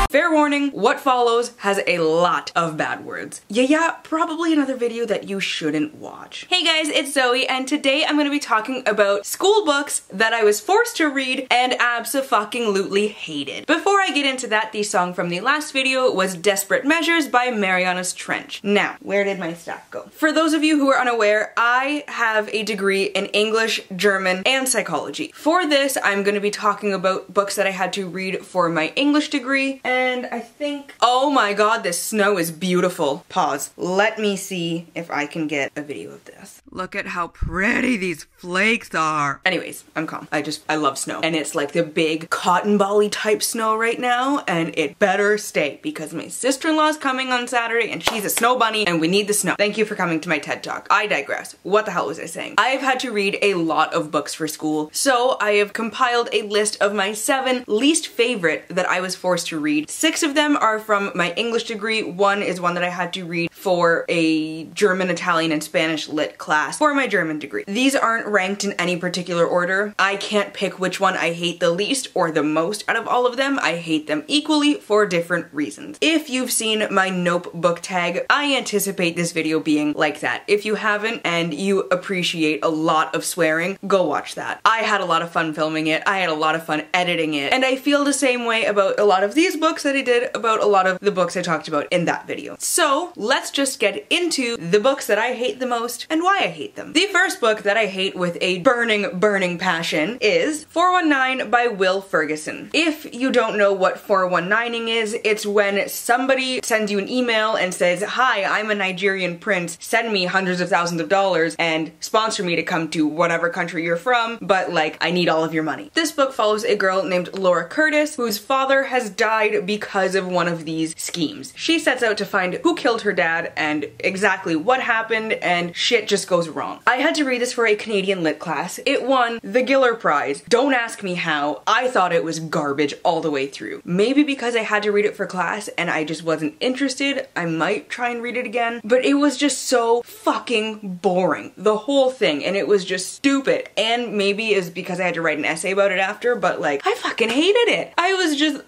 Fair warning, what follows has a lot of bad words. Yeah, probably another video that you shouldn't watch. Hey guys, it's Zoe, and today I'm gonna be talking about school books that I was forced to read and abso-fucking-lutely hated. Before I get into that, the song from the last video was Desperate Measures by Mariana's Trench. Now, where did my stack go? For those of you who are unaware, I have a degree in English, German, and psychology. For this, I'm gonna be talking about books that I had to read for my English degree, and I think, oh my god, this snow is beautiful. Pause. Let me see if I can get a video of this. Look at how pretty these flakes are. Anyways, I'm calm. I love snow. And it's like the big cotton ball-y type snow right now, and it better stay because my sister-in-law's coming on Saturday and she's a snow bunny and we need the snow. Thank you for coming to my TED Talk. I digress. What the hell was I saying? I have had to read a lot of books for school, so I have compiled a list of my 7 least favorite that I was forced to read. 6 of them are from my English degree. 1 is one that I had to read for a German, Italian, and Spanish lit class for my German degree. These aren't ranked in any particular order. I can't pick which one I hate the least or the most out of all of them. I hate them equally for different reasons. If you've seen my Nope book tag, I anticipate this video being like that. If you haven't and you appreciate a lot of swearing, go watch that. I had a lot of fun filming it. I had a lot of fun editing it. And I feel the same way about a lot of these books that I did about a lot of the books I talked about in that video. So let's just get into the books that I hate the most and why I hate them. The first book that I hate with a burning passion is 419 by Will Ferguson. If you don't know what 419ing is, it's when somebody sends you an email and says, "Hi, I'm a Nigerian prince, send me hundreds of thousands of dollars and sponsor me to come to whatever country you're from, but like, I need all of your money." This book follows a girl named Laura Curtis whose father has died because of one of these schemes. She sets out to find who killed her dad and exactly what happened, and shit just goes wrong. I had to read this for a Canadian lit class. It won the Giller Prize. Don't ask me how. I thought it was garbage all the way through. Maybe because I had to read it for class and I just wasn't interested, I might try and read it again, but it was just so fucking boring. The whole thing, and it was just stupid. And maybe it's because I had to write an essay about it after, but like, I fucking hated it. I was just...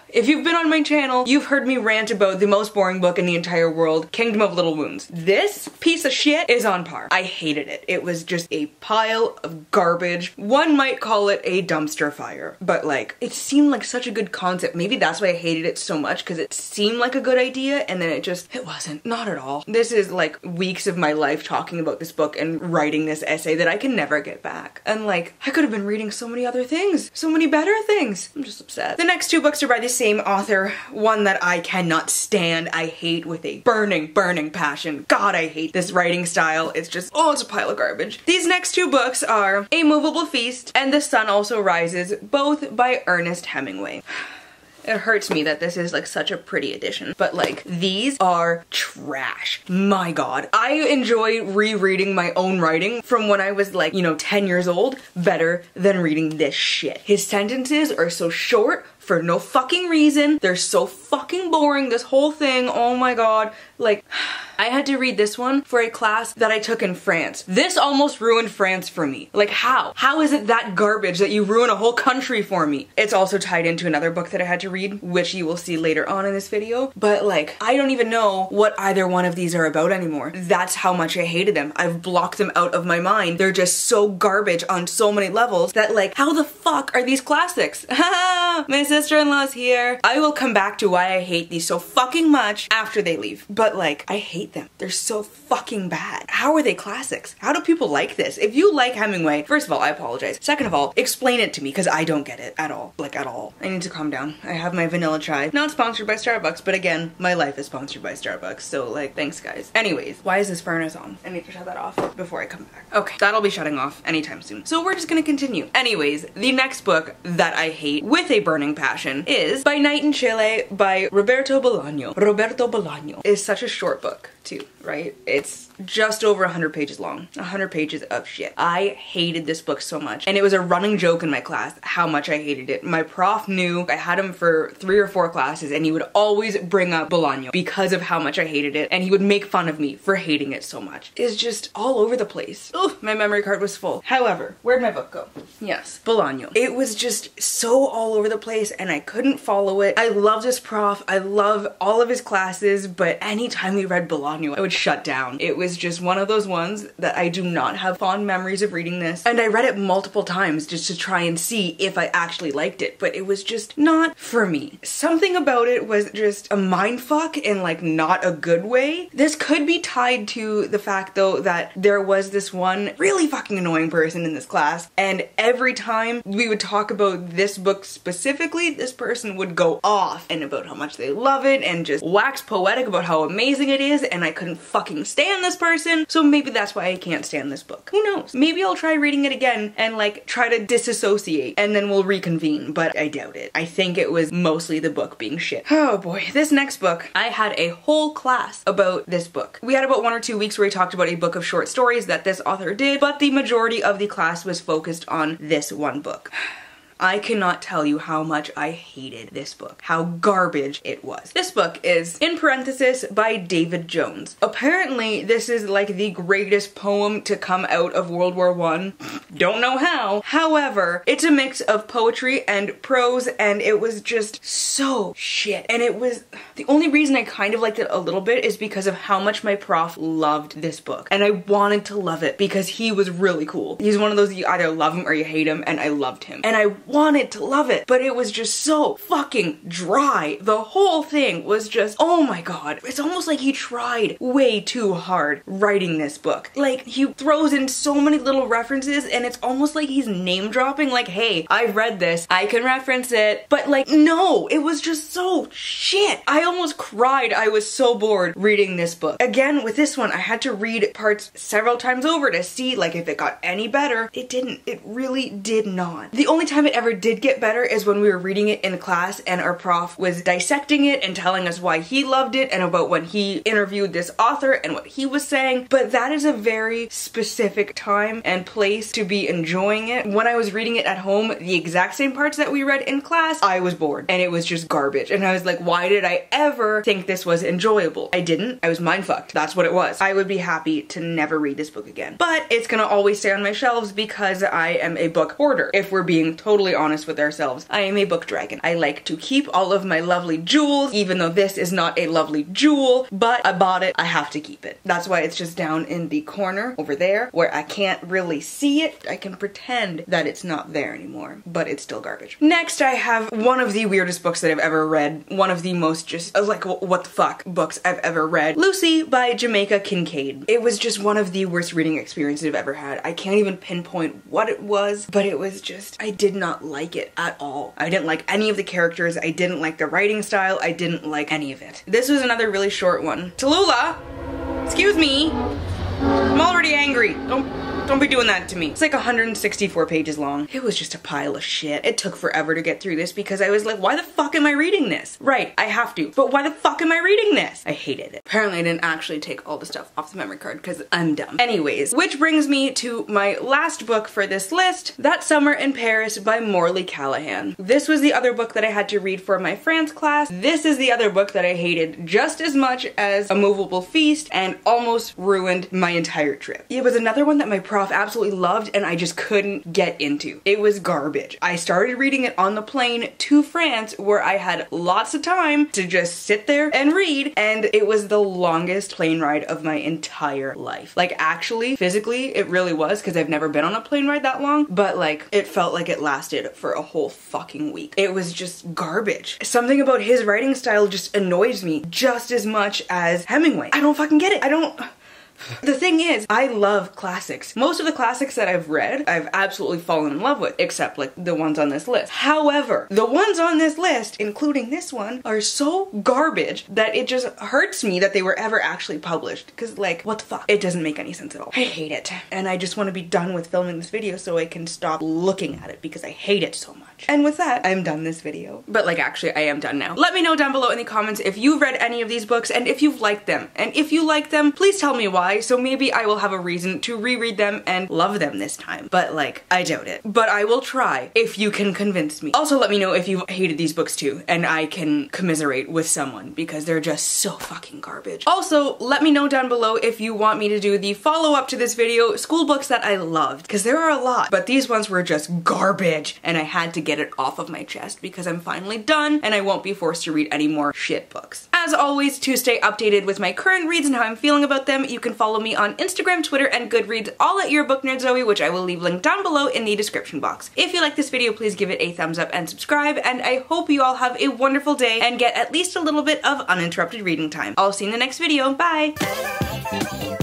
If you've been on my channel, you've heard me rant about the most boring book in the entire world, Kingdom of Little Wounds. This piece of shit is on par. I hated it. It was just a pile of garbage. One might call it a dumpster fire, but like, it seemed like such a good concept. Maybe that's why I hated it so much, because it seemed like a good idea, and then it wasn't. Not at all. This is like weeks of my life talking about this book and writing this essay that I can never get back. And like, I could have been reading so many other things, so many better things. I'm just upset. The next 2 books are by the same author, one that I cannot stand. I hate with a burning passion. God, I hate this writing style. It's just, oh, it's a pile of garbage. These next 2 books are A Movable Feast and The Sun Also Rises, both by Ernest Hemingway. It hurts me that this is like such a pretty edition, but like, these are trash. My god. I enjoy rereading my own writing from when I was like, you know, 10 years old better than reading this shit. His sentences are so short for no fucking reason. They're so fucking boring, this whole thing. Oh my god. Like, I had to read this one for a class that I took in France. This almost ruined France for me. Like, how? How is it that garbage that you ruin a whole country for me? It's also tied into another book that I had to read, which you will see later on in this video. But like, I don't even know what either one of these are about anymore. That's how much I hated them. I've blocked them out of my mind. They're just so garbage on so many levels that like, how the fuck are these classics? Haha, my sister-in-law's here. I will come back to why I hate these so fucking much after they leave. But like, I hate them. They're so fucking bad. How are they classics? How do people like this? If you like Hemingway, first of all, I apologize. Second of all, explain it to me, because I don't get it at all. Like, at all. I need to calm down. I have my vanilla chai. Not sponsored by Starbucks, but again, my life is sponsored by Starbucks, so like, thanks guys. Anyways, why is this furnace on? I need to shut that off before I come back. Okay, that'll be shutting off anytime soon. So we're just gonna continue. Anyways, the next book that I hate with a burning passion passion is By Night in Chile by Roberto Bolaño. Roberto Bolaño is such a short book too, right? It's just over 100 pages long. 100 pages of shit. I hated this book so much. And it was a running joke in my class how much I hated it. My prof knew. I had him for 3 or 4 classes and he would always bring up Bolaño because of how much I hated it, and he would make fun of me for hating it so much. It's just all over the place. Oh, my memory card was full. However, where'd my book go? Yes, Bolaño. It was just so all over the place and I couldn't follow it. I love this prof. I love all of his classes, but anytime we read Bolaño, I would shut down. It was just one of those ones that I do not have fond memories of reading this. And I read it multiple times just to try and see if I actually liked it, but it was just not for me. Something about it was just a mindfuck in like not a good way. This could be tied to the fact though that there was this one really fucking annoying person in this class, and every time we would talk about this book specifically, this person would go off and about how much they love it and just wax poetic about how amazing it is, and I couldn't fucking stand this person, so maybe that's why I can't stand this book. Who knows? Maybe I'll try reading it again and like try to disassociate and then we'll reconvene, but I doubt it. I think it was mostly the book being shit. Oh boy, this next book, I had a whole class about this book. We had about 1 or 2 weeks where we talked about a book of short stories that this author did, but the majority of the class was focused on this one book. I cannot tell you how much I hated this book, how garbage it was. This book is, in parenthesis, by David Jones. Apparently, this is like the greatest poem to come out of World War I. Don't know how. However, it's a mix of poetry and prose, and it was just so shit. And it was, the only reason I kind of liked it a little bit is because of how much my prof loved this book. And I wanted to love it because he was really cool. He's one of those, you either love him or you hate him, and I loved him. And I wanted to love it, but it was just so fucking dry. The whole thing was just, oh my god. It's almost like he tried way too hard writing this book. Like, he throws in so many little references and it's almost like he's name dropping, like, hey, I've read this, I can reference it, but like, no, it was just so shit. I almost cried. I was so bored reading this book. Again, with this one, I had to read parts several times over to see like if it got any better. It didn't. It really did not. The only time it ever did get better is when we were reading it in class and our prof was dissecting it and telling us why he loved it and about when he interviewed this author and what he was saying, but that is a very specific time and place to be enjoying it. When I was reading it at home, the exact same parts that we read in class, I was bored and it was just garbage, and I was like, why did I ever think this was enjoyable? I didn't. I was mindfucked. That's what it was. I would be happy to never read this book again, but it's gonna always stay on my shelves because I am a book hoarder. If we're being totally honest with ourselves, I am a book dragon. I like to keep all of my lovely jewels, even though this is not a lovely jewel, but I bought it, I have to keep it. That's why it's just down in the corner over there where I can't really see it. I can pretend that it's not there anymore, but it's still garbage. Next, I have one of the weirdest books that I've ever read. One of the most just like what the fuck books I've ever read. Lucy by Jamaica Kincaid. It was just one of the worst reading experiences I've ever had. I can't even pinpoint what it was, but it was just, I did not like it at all. I didn't like any of the characters. I didn't like the writing style. I didn't like any of it. This was another really short one. Tallulah! Excuse me! I'm already angry. Don't be doing that to me. It's like 164 pages long. It was just a pile of shit. It took forever to get through this because I was like, why the fuck am I reading this? Right, I have to, but why the fuck am I reading this? I hated it. Apparently I didn't actually take all the stuff off the memory card because I'm dumb. Anyways, which brings me to my last book for this list, That Summer in Paris by Morley Callahan. This was the other book that I had to read for my France class. This is the other book that I hated just as much as A Movable Feast and almost ruined my entire trip. It was another one that my prof absolutely loved and I just couldn't get into. It was garbage. I started reading it on the plane to France where I had lots of time to just sit there and read, and it was the longest plane ride of my entire life. Like, actually, physically, it really was, because I've never been on a plane ride that long, but like, it felt like it lasted for a whole fucking week. It was just garbage. Something about his writing style just annoys me just as much as Hemingway. I don't fucking get it. I don't... The thing is, I love classics. Most of the classics that I've read, I've absolutely fallen in love with, except like the ones on this list. However, the ones on this list, including this one, are so garbage that it just hurts me that they were ever actually published. Cause like, what the fuck? It doesn't make any sense at all. I hate it. And I just want to be done with filming this video so I can stop looking at it because I hate it so much. And with that, I'm done this video. But like, actually, I am done now. Let me know down below in the comments if you've read any of these books and if you've liked them. And if you like them, please tell me why, so maybe I will have a reason to reread them and love them this time. But like, I doubt it. But I will try if you can convince me. Also, let me know if you've hated these books too, and I can commiserate with someone because they're just so fucking garbage. Also, let me know down below if you want me to do the follow-up to this video, school books that I loved, because there are a lot, but these ones were just garbage, and I had to get it off of my chest because I'm finally done and I won't be forced to read any more shit books. As always, to stay updated with my current reads and how I'm feeling about them, you can follow me on Instagram, Twitter, and Goodreads, all at Your Book Nerd Zoe, which I will leave linked down below in the description box. If you like this video, please give it a thumbs up and subscribe, and I hope you all have a wonderful day and get at least a little bit of uninterrupted reading time. I'll see you in the next video. Bye!